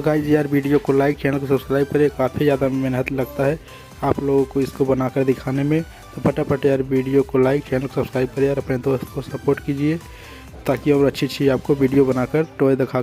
Guys यार video को like, channel को सब्सक्राइब करें। काफ़ी ज़्यादा मेहनत लगता है आप लोगों को इसको बनाकर दिखाने में, तो फटाफट यार वीडियो को लाइक, चैनल को सब्सक्राइब करें यार, अपने दोस्त को सपोर्ट कीजिए ताकि और अच्छी आपको वीडियो बनाकर टॉय दिखा